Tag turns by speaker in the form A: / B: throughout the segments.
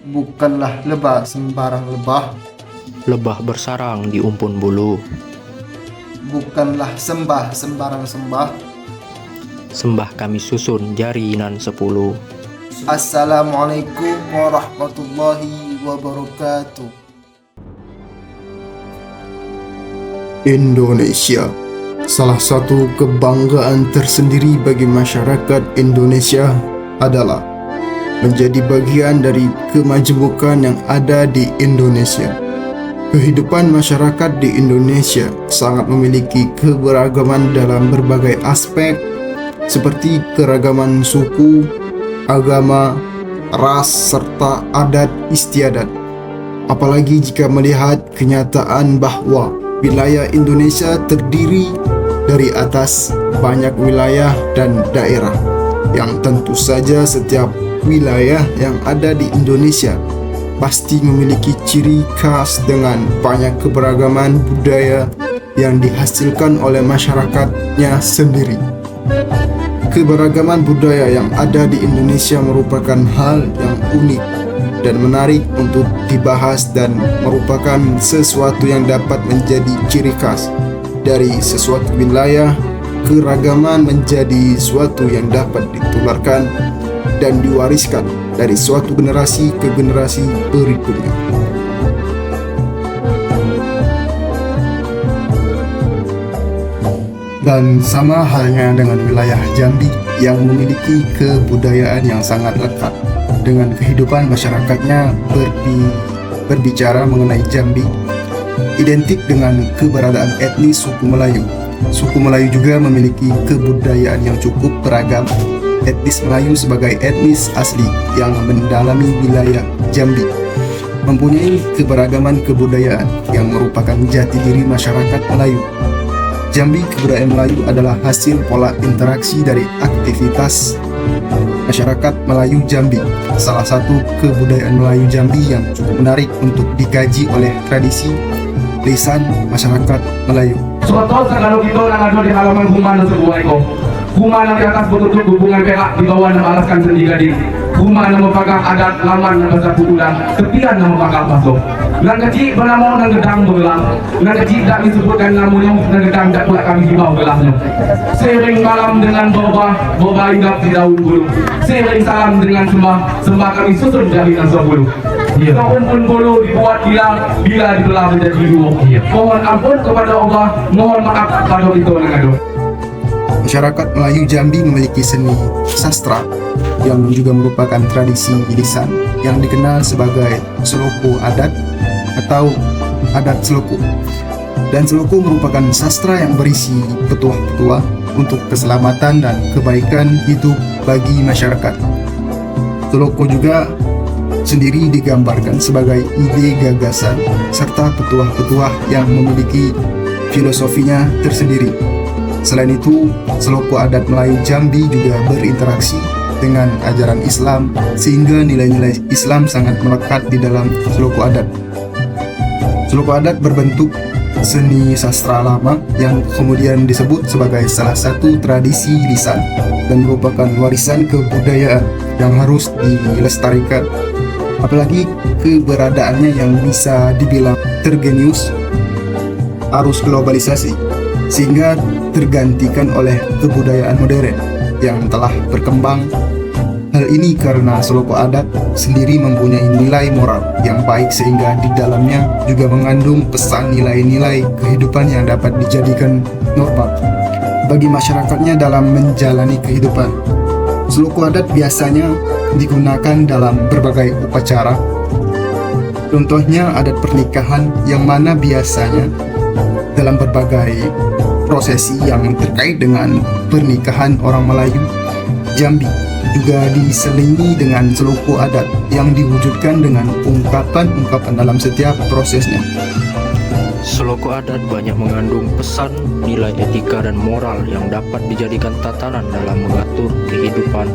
A: Bukanlah lebah sembarang lebah,
B: Lebah bersarang di umpun bulu.
A: bukanlah sembah sembarang sembah.
B: Sembah kami susun jari nan 10.
A: Assalamualaikum warahmatullahi wabarakatuh.
C: Indonesia, salah satu kebanggaan tersendiri bagi masyarakat Indonesia adalah menjadi bagian dari kemajemukan yang ada di Indonesia. Kehidupan masyarakat di Indonesia sangat memiliki keberagaman dalam berbagai aspek, seperti keragaman suku, agama, ras, serta adat istiadat. Apalagi jika melihat kenyataan bahwa wilayah Indonesia terdiri dari atas banyak wilayah dan daerah, yang tentu saja setiap wilayah yang ada di Indonesia pasti memiliki ciri khas dengan banyak keberagaman budaya yang dihasilkan oleh masyarakatnya sendiri. Keberagaman budaya yang ada di Indonesia merupakan hal yang unik dan menarik untuk dibahas dan merupakan sesuatu yang dapat menjadi ciri khas dari sesuatu wilayah. Keragaman menjadi suatu yang dapat ditularkan dan diwariskan dari suatu generasi ke generasi berikutnya. Dan sama halnya dengan wilayah Jambi yang memiliki kebudayaan yang sangat lekat dengan kehidupan masyarakatnya. Berbicara mengenai Jambi, identik dengan keberadaan etnis suku Melayu. Suku Melayu juga memiliki kebudayaan yang cukup beragam. Etnis Melayu sebagai etnis asli yang mendalami wilayah Jambi mempunyai keberagaman kebudayaan yang merupakan jati diri masyarakat Melayu. Jambi, kebudayaan Melayu adalah hasil pola interaksi dari aktivitas masyarakat Melayu Jambi. Salah satu kebudayaan Melayu Jambi yang cukup menarik untuk dikaji oleh tradisi lisan masyarakat Melayu.
D: Suatu kalau kita ada di halaman rumah sebuah eko. Rumah yang di atas bertutup hubungan perak, di bawah nama alaskan sendi gading. Rumah nama pagang adat laman nama satu bulan, tepian nama pagang pasok. Nang kecil bernama nang gedang begelang. Nang kecil tak disebutkan namanya, nang gedang tak pula kami di bawah gelahnya. Sering malam dengan boba hinggap di daun bulu. Sering salam dengan sembah kami susun dari nang bulu. Tahun pun bulu dibuat bila dibelah menjadi dua. Mohon ampun kepada Allah, mohon maaf pada itu nang ado.
C: Masyarakat Melayu Jambi memiliki seni sastra yang juga merupakan tradisi lisan yang dikenal sebagai seloko adat atau adat seloko. Dan seloko merupakan sastra yang berisi petuah-petuah untuk keselamatan dan kebaikan hidup bagi masyarakat. Seloko juga sendiri digambarkan sebagai ide gagasan serta petuah-petuah yang memiliki filosofinya tersendiri. Selain itu, seloko adat Melayu Jambi juga berinteraksi dengan ajaran Islam sehingga nilai-nilai Islam sangat melekat di dalam seloko adat. Seloko adat berbentuk seni sastra lama yang kemudian disebut sebagai salah satu tradisi lisan dan merupakan warisan kebudayaan yang harus dilestarikan. Apalagi keberadaannya yang bisa dibilang tergenius arus globalisasi, sehingga tergantikan oleh kebudayaan modern yang telah berkembang. Hal ini karena seloko adat sendiri mempunyai nilai moral yang baik sehingga di dalamnya juga mengandung pesan nilai-nilai kehidupan yang dapat dijadikan norma bagi masyarakatnya dalam menjalani kehidupan. Seloko adat biasanya digunakan dalam berbagai upacara. Contohnya adat pernikahan yang mana biasanya dalam berbagai prosesi yang terkait dengan pernikahan orang Melayu Jambi juga diselingi dengan seloko adat yang diwujudkan dengan ungkapan-ungkapan dalam setiap prosesnya.
B: Seloko adat banyak mengandung pesan, nilai etika dan moral yang dapat dijadikan tatanan dalam mengatur kehidupan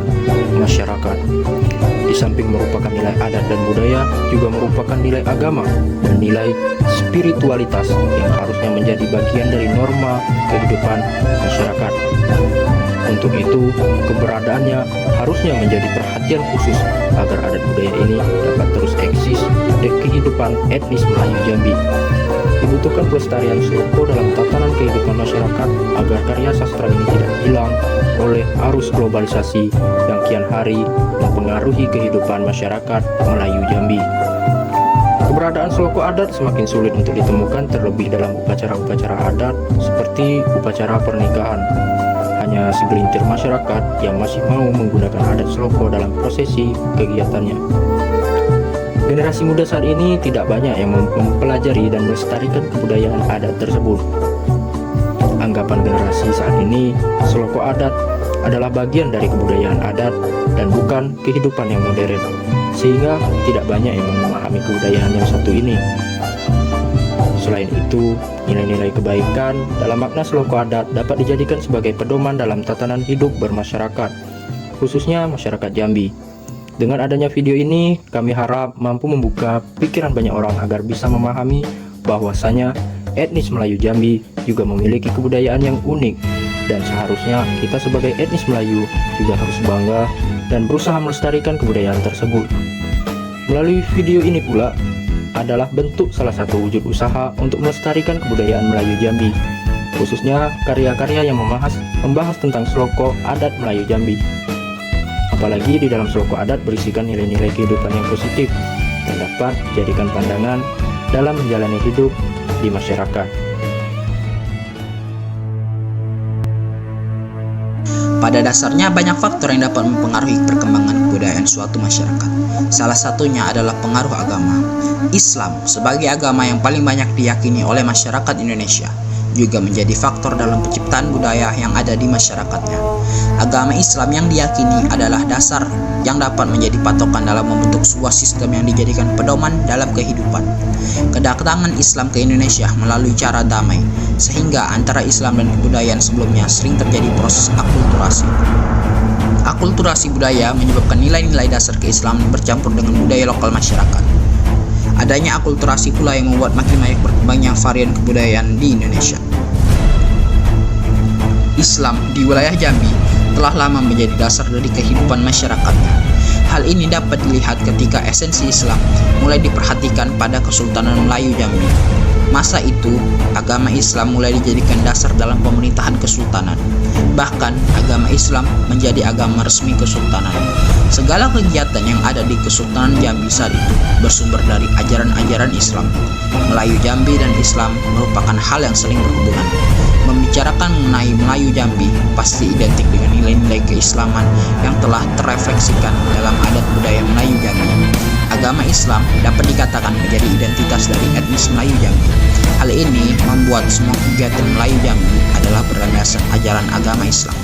B: masyarakat. Di samping merupakan nilai adat dan budaya, juga merupakan nilai agama dan nilai spiritualitas yang harusnya menjadi bagian dari norma kehidupan masyarakat. Untuk itu, keberadaannya harusnya menjadi perhatian khusus agar adat budaya ini dapat terus eksis basis kehidupan etnis Melayu Jambi. Dibutuhkan pelestarian Sloko dalam tatanan kehidupan masyarakat agar karya sastra ini tidak hilang oleh arus globalisasi yang kian hari mempengaruhi kehidupan masyarakat Melayu Jambi. Keberadaan Sloko adat semakin sulit untuk ditemukan, terlebih dalam upacara-upacara adat seperti upacara pernikahan. Hanya segelintir masyarakat yang masih mau menggunakan adat Sloko dalam prosesi kegiatannya. Generasi muda saat ini tidak banyak yang mempelajari dan melestarikan kebudayaan adat tersebut. Anggapan generasi saat ini, Sloko adat adalah bagian dari kebudayaan adat dan bukan kehidupan yang modern, sehingga tidak banyak yang memahami kebudayaan yang satu ini. Selain itu, nilai-nilai kebaikan dalam makna Sloko adat dapat dijadikan sebagai pedoman dalam tatanan hidup bermasyarakat, khususnya masyarakat Jambi. Dengan adanya video ini, kami harap mampu membuka pikiran banyak orang agar bisa memahami bahwasanya etnis Melayu Jambi juga memiliki kebudayaan yang unik, dan seharusnya kita sebagai etnis Melayu juga harus bangga dan berusaha melestarikan kebudayaan tersebut. Melalui video ini pula adalah bentuk salah satu wujud usaha untuk melestarikan kebudayaan Melayu Jambi, khususnya karya-karya yang membahas tentang Sloko adat Melayu Jambi. Apalagi di dalam Sloko adat berisikan nilai-nilai kehidupan yang positif dan dapat dijadikan pandangan dalam menjalani hidup di masyarakat.
E: Pada dasarnya banyak faktor yang dapat mempengaruhi perkembangan kebudayaan suatu masyarakat. Salah satunya adalah pengaruh agama. Islam sebagai agama yang paling banyak diyakini oleh masyarakat Indonesia juga menjadi faktor dalam penciptaan budaya yang ada di masyarakatnya. Agama Islam yang diyakini adalah dasar yang dapat menjadi patokan dalam membentuk sebuah sistem yang dijadikan pedoman dalam kehidupan. Kedatangan Islam ke Indonesia melalui cara damai, sehingga antara Islam dan kebudayaan sebelumnya sering terjadi proses akulturasi. Akulturasi budaya menyebabkan nilai-nilai dasar keislaman bercampur dengan budaya lokal masyarakat. Adanya akulturasi pula yang membuat makin banyak berkembangnya varian kebudayaan di Indonesia. Islam di wilayah Jambi telah lama menjadi dasar dari kehidupan masyarakatnya. Hal ini dapat dilihat ketika esensi Islam mulai diperhatikan pada Kesultanan Melayu Jambi. Masa itu, agama Islam mulai dijadikan dasar dalam pemerintahan kesultanan. Bahkan, agama Islam menjadi agama resmi kesultanan. Segala kegiatan yang ada di Kesultanan Jambi saat itu bersumber dari ajaran-ajaran Islam. Melayu Jambi dan Islam merupakan hal yang saling berhubungan. Membicarakan mengenai Melayu Jambi pasti identik dengan nilai-nilai keislaman yang telah terrefleksikan dalam adat budaya Melayu Jambi. Agama Islam dapat dikatakan menjadi identitas dari etnis Melayu Jambi. Hal ini membuat semua kegiatan Melayu Jambi adalah berdasarkan ajaran agama Islam,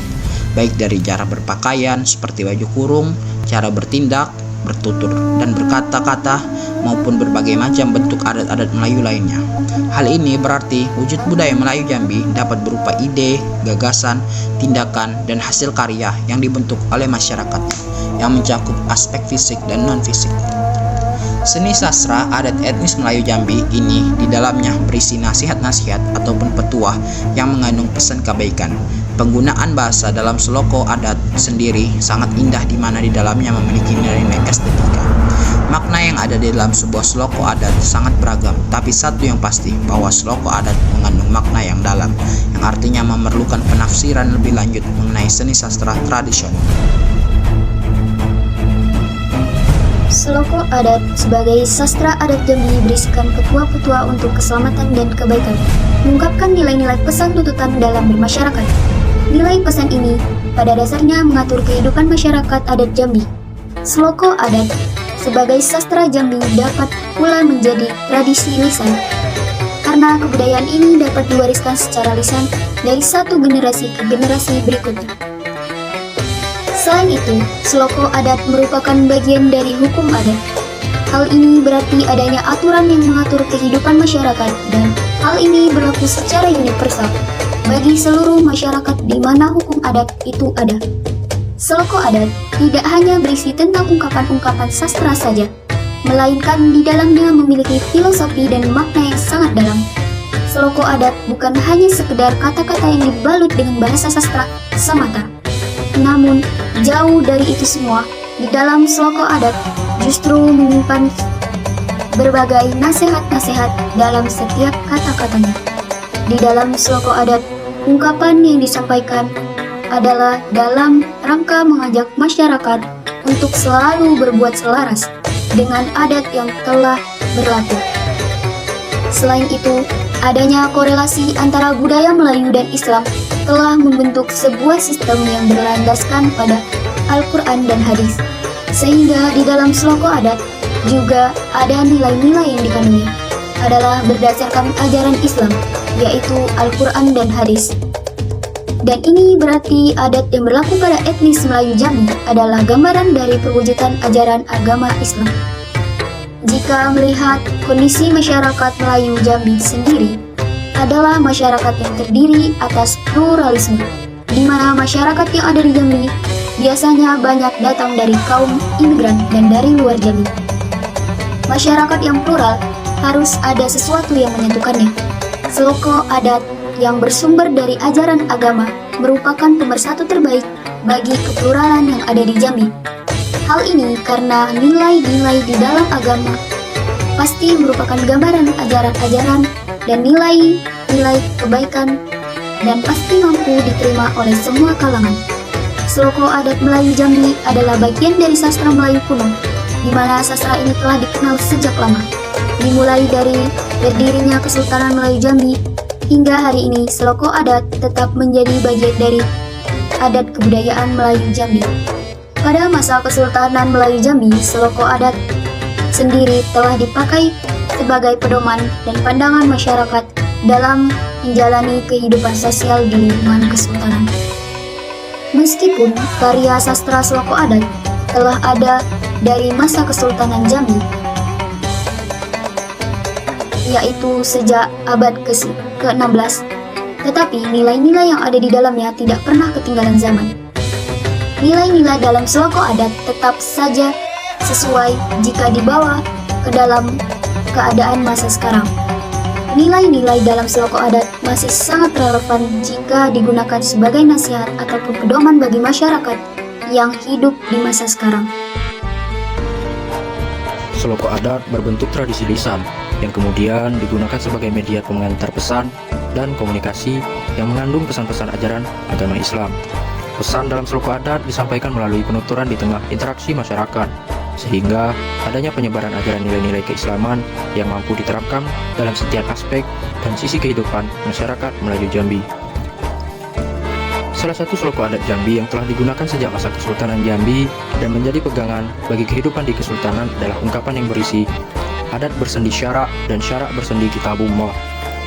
E: baik dari cara berpakaian seperti baju kurung, cara bertindak, bertutur, dan berkata-kata, maupun berbagai macam bentuk adat-adat Melayu lainnya. Hal ini berarti wujud budaya Melayu Jambi dapat berupa ide, gagasan, tindakan, dan hasil karya yang dibentuk oleh masyarakat yang mencakup aspek fisik dan non-fisik. Seni sastra adat etnis Melayu Jambi ini di dalamnya berisi nasihat-nasihat ataupun petuah yang mengandung pesan kebaikan. Penggunaan bahasa dalam Sloko adat sendiri sangat indah di mana di dalamnya memiliki nilai-nilai estetika. Makna yang ada di dalam sebuah Sloko adat sangat beragam, tapi satu yang pasti bahwa Sloko adat mengandung makna yang dalam, yang artinya memerlukan penafsiran lebih lanjut mengenai seni sastra tradisional.
F: Sloko adat sebagai sastra adat Jambi berisikan petua-petua untuk keselamatan dan kebaikan, mengungkapkan nilai-nilai pesan tuntutan dalam bermasyarakat. Nilai pesan ini pada dasarnya mengatur kehidupan masyarakat adat Jambi. Sloko adat sebagai sastra Jambi dapat pula menjadi tradisi lisan, karena kebudayaan ini dapat diwariskan secara lisan dari satu generasi ke generasi berikutnya. Selain itu, Sloko adat merupakan bagian dari hukum adat. Hal ini berarti adanya aturan yang mengatur kehidupan masyarakat, dan hal ini berlaku secara universal bagi seluruh masyarakat di mana hukum adat itu ada. Sloko adat tidak hanya berisi tentang ungkapan-ungkapan sastra saja, melainkan di dalamnya memiliki filosofi dan makna yang sangat dalam. Sloko adat bukan hanya sekedar kata-kata yang dibalut dengan bahasa sastra semata. Namun, jauh dari itu semua, di dalam Sloko adat justru menyimpan berbagai nasihat-nasihat dalam setiap kata-katanya. Di dalam Sloko Adat, ungkapan yang disampaikan adalah dalam rangka mengajak masyarakat untuk selalu berbuat selaras dengan adat yang telah berlaku. Selain itu, adanya korelasi antara budaya Melayu dan Islam telah membentuk sebuah sistem yang berlandaskan pada Al-Quran dan hadis, sehingga di dalam Sloko Adat juga ada nilai-nilai yang dikandungnya adalah berdasarkan ajaran Islam, yaitu Al-Quran dan hadis. Dan ini berarti adat yang berlaku pada etnis Melayu Jambi adalah gambaran dari perwujudan ajaran agama Islam. Jika melihat kondisi masyarakat Melayu Jambi sendiri adalah masyarakat yang terdiri atas pluralisme, di mana masyarakat yang ada di Jambi biasanya banyak datang dari kaum imigran dan dari luar Jambi. Masyarakat yang plural harus ada sesuatu yang menyatukannya. Sloko Adat yang bersumber dari ajaran agama merupakan pemersatu terbaik bagi kepluralan yang ada di Jambi. Hal ini karena nilai-nilai di dalam agama pasti merupakan gambaran ajaran-ajaran dan nilai-nilai kebaikan dan pasti mampu diterima oleh semua kalangan. Sloko Adat Melayu Jambi adalah bagian dari sastra Melayu kuno, di mana sastra ini telah dikenal sejak lama. Dimulai dari berdirinya Kesultanan Melayu Jambi, hingga hari ini Sloko Adat tetap menjadi bagian dari adat kebudayaan Melayu Jambi. Pada masa Kesultanan Melayu Jambi, Sloko Adat sendiri telah dipakai sebagai pedoman dan pandangan masyarakat dalam menjalani kehidupan sosial di lingkungan kesultanan. Meskipun karya sastra Sloko Adat telah ada dari masa Kesultanan Jambi, yaitu sejak abad ke-16, tetapi nilai-nilai yang ada di dalamnya tidak pernah ketinggalan zaman. Nilai-nilai dalam Sloko Adat tetap saja sesuai jika dibawa ke dalam keadaan masa sekarang. Nilai-nilai dalam Sloko Adat masih sangat relevan jika digunakan sebagai nasihat ataupun pedoman bagi masyarakat yang hidup di masa sekarang.
B: Sloko Adat berbentuk tradisi lisan yang kemudian digunakan sebagai media pengantar pesan dan komunikasi yang mengandung pesan-pesan ajaran agama Islam. Pesan dalam Sloko Adat disampaikan melalui penuturan di tengah interaksi masyarakat, sehingga adanya penyebaran ajaran nilai-nilai keislaman yang mampu diterapkan dalam setiap aspek dan sisi kehidupan masyarakat Melayu Jambi. Salah satu Sloko Adat Jambi yang telah digunakan sejak masa Kesultanan Jambi dan menjadi pegangan bagi kehidupan di Kesultanan adalah ungkapan yang berisi adat bersendi syarak dan syarak bersendi kitabullah.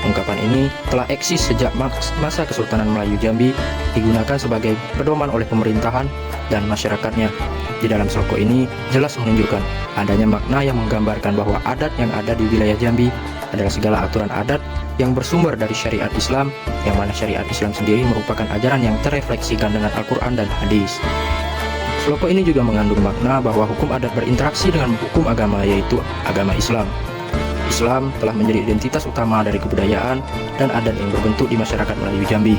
B: Ungkapan ini telah eksis sejak masa Kesultanan Melayu Jambi, digunakan sebagai pedoman oleh pemerintahan dan masyarakatnya. Di dalam sloko ini jelas menunjukkan adanya makna yang menggambarkan bahwa adat yang ada di wilayah Jambi adalah segala aturan adat yang bersumber dari syariat Islam, yang mana syariat Islam sendiri merupakan ajaran yang terefleksikan dengan Al-Quran dan hadis. Sloko ini juga mengandung makna bahwa hukum adat berinteraksi dengan hukum agama, yaitu agama Islam. Islam telah menjadi identitas utama dari kebudayaan dan adat yang berbentuk di masyarakat Melayu Jambi.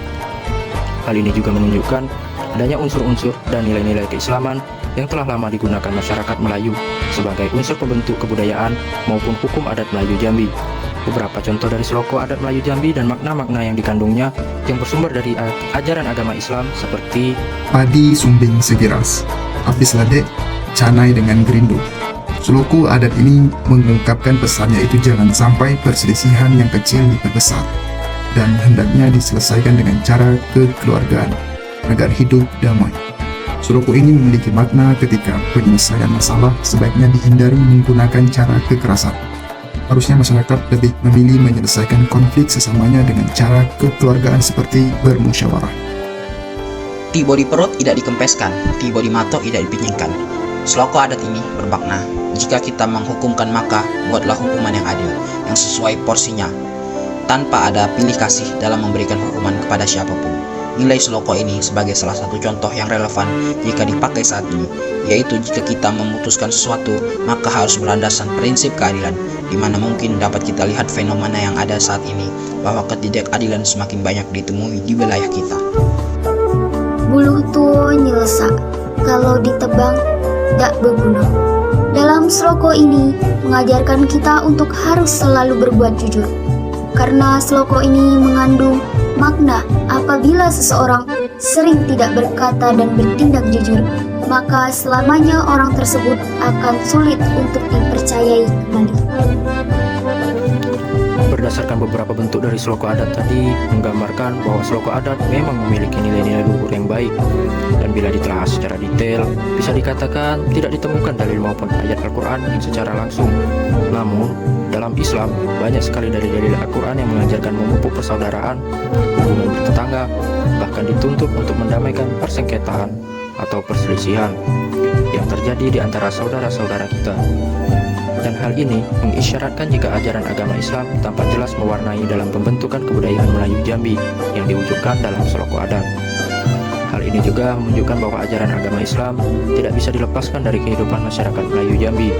B: Hal ini juga menunjukkan adanya unsur-unsur dan nilai-nilai keislaman yang telah lama digunakan masyarakat Melayu sebagai unsur pembentuk kebudayaan maupun hukum adat Melayu Jambi. Beberapa contoh dari sloko adat Melayu Jambi dan makna-makna yang dikandungnya yang bersumber dari ajaran agama Islam seperti
C: padi sumbing segiras, apis ladek, canai dengan gerindu. Sloko adat ini mengungkapkan pesannya itu jangan sampai perselisihan yang kecil diperbesar dan hendaknya diselesaikan dengan cara kekeluargaan agar hidup damai. Sloko ini memiliki makna ketika penyelesaian masalah sebaiknya dihindari menggunakan cara kekerasan. Harusnya masyarakat lebih memilih menyelesaikan konflik sesamanya dengan cara kekeluargaan seperti bermusyawarah.
E: Tibo di perut tidak dikempeskan, tibo di matok tidak dipinjingkan. Sloko adat ini bermakna, jika kita menghukumkan maka buatlah hukuman yang adil, yang sesuai porsinya, tanpa ada pilih kasih dalam memberikan hukuman kepada siapapun. Nilai sloko ini sebagai salah satu contoh yang relevan jika dipakai saat ini, yaitu jika kita memutuskan sesuatu, maka harus berlandasan prinsip keadilan, di mana mungkin dapat kita lihat fenomena yang ada saat ini, bahwa ketidakadilan semakin banyak ditemui di wilayah kita.
F: Buluh tuh nyelesa, kalau ditebang tak berguna. Dalam sloko ini mengajarkan kita untuk harus selalu berbuat jujur. Karena sloko ini mengandung makna apabila seseorang sering tidak berkata dan bertindak jujur, maka selamanya orang tersebut akan sulit untuk dipercayai kembali.
B: Berdasarkan beberapa bentuk dari sloko adat tadi menggambarkan bahwa sloko adat memang memiliki nilai-nilai luhur yang baik, dan bila ditelaah secara detail bisa dikatakan tidak ditemukan dalil maupun ayat Al-Quran yang secara langsung. Namun dalam Islam banyak sekali dalil-dalil Al-Quran yang mengajarkan memupuk persaudaraan, hubungan bertetangga, bahkan dituntut untuk mendamaikan persengketaan atau perselisihan yang terjadi di antara saudara-saudara kita. Dan hal ini mengisyaratkan jika ajaran agama Islam tampak jelas mewarnai dalam pembentukan kebudayaan Melayu Jambi yang diwujudkan dalam sloko adat. Hal ini juga menunjukkan bahwa ajaran agama Islam tidak bisa dilepaskan dari kehidupan masyarakat Melayu Jambi.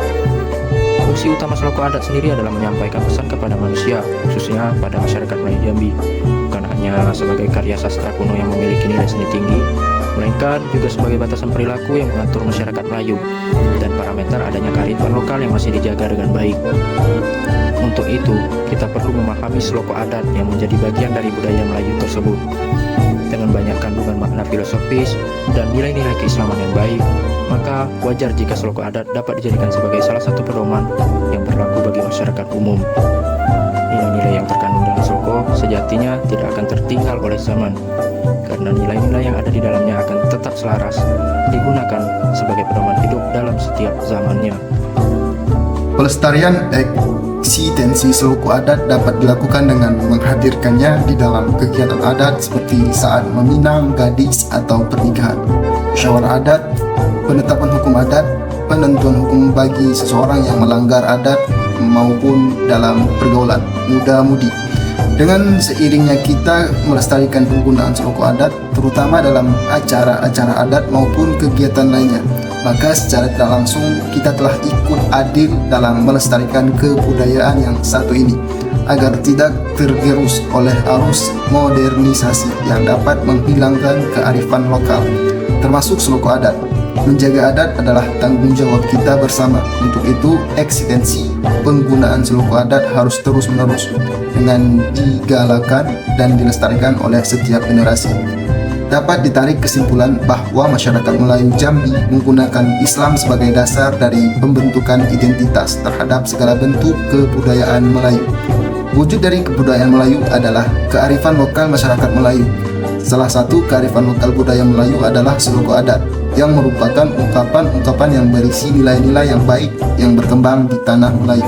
B: Fungsi utama sloko adat sendiri adalah menyampaikan pesan kepada manusia, khususnya pada masyarakat Melayu Jambi, bukan hanya sebagai karya sastra kuno yang memiliki nilai seni tinggi, melainkan juga sebagai batasan perilaku yang mengatur masyarakat Melayu dan parameter adanya kearifan lokal yang masih dijaga dengan baik. Untuk itu, kita perlu memahami sloko adat yang menjadi bagian dari budaya Melayu tersebut. Dengan banyak kandungan makna filosofis dan nilai-nilai keislaman yang baik, maka wajar jika sloko adat dapat dijadikan sebagai salah satu pedoman yang berlaku bagi masyarakat umum. Nilai-nilai yang terkandung dalam sloko sejatinya tidak akan tertinggal oleh zaman, karena nilai-nilai yang ada di dalamnya akan tetap selaras digunakan sebagai pedoman hidup dalam setiap zamannya.
C: Pelestarian eksistensi sloko adat dapat dilakukan dengan menghadirkannya di dalam kegiatan adat seperti saat meminang gadis atau pernikahan, musyawarah adat, penetapan hukum adat, penentuan hukum bagi seseorang yang melanggar adat, maupun dalam pergaulan muda-mudi. Dengan seiringnya kita melestarikan penggunaan sloko adat, terutama dalam acara-acara adat maupun kegiatan lainnya, maka secara tidak langsung kita telah ikut adil dalam melestarikan kebudayaan yang satu ini, agar tidak tergerus oleh arus modernisasi yang dapat menghilangkan kearifan lokal, termasuk sloko adat. Menjaga adat adalah tanggung jawab kita bersama. Untuk itu, eksistensi penggunaan sloko adat harus terus-menerus dengan digalakan dan dilestarikan oleh setiap generasi. Dapat ditarik kesimpulan bahwa masyarakat Melayu Jambi menggunakan Islam sebagai dasar dari pembentukan identitas terhadap segala bentuk kebudayaan Melayu. Wujud dari kebudayaan Melayu adalah kearifan lokal masyarakat Melayu. Salah satu kearifan lokal budaya Melayu adalah sloko adat, yang merupakan ungkapan-ungkapan yang berisi nilai-nilai yang baik yang berkembang di tanah Melayu.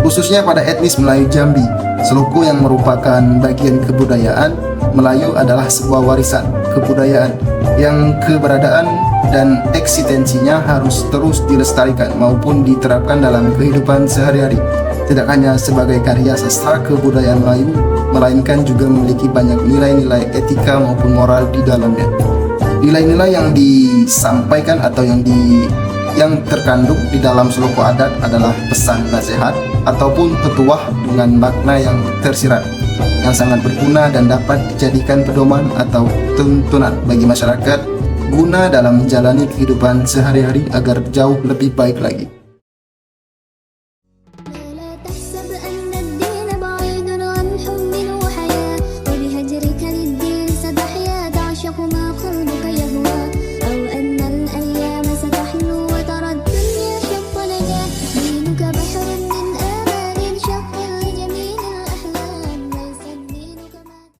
C: Khususnya pada etnis Melayu Jambi, sloko yang merupakan bagian kebudayaan Melayu adalah sebuah warisan kebudayaan yang keberadaan dan eksistensinya harus terus dilestarikan maupun diterapkan dalam kehidupan sehari-hari. Tidak hanya sebagai karya sastra kebudayaan Melayu, melainkan juga memiliki banyak nilai-nilai etika maupun moral di dalamnya. Nilai-nilai yang disampaikan atau yang terkandung di dalam sloko adat adalah pesan nasihat ataupun petuah dengan makna yang tersirat, yang sangat berguna dan dapat dijadikan pedoman atau tuntunan bagi masyarakat guna dalam menjalani kehidupan sehari-hari agar jauh lebih baik lagi.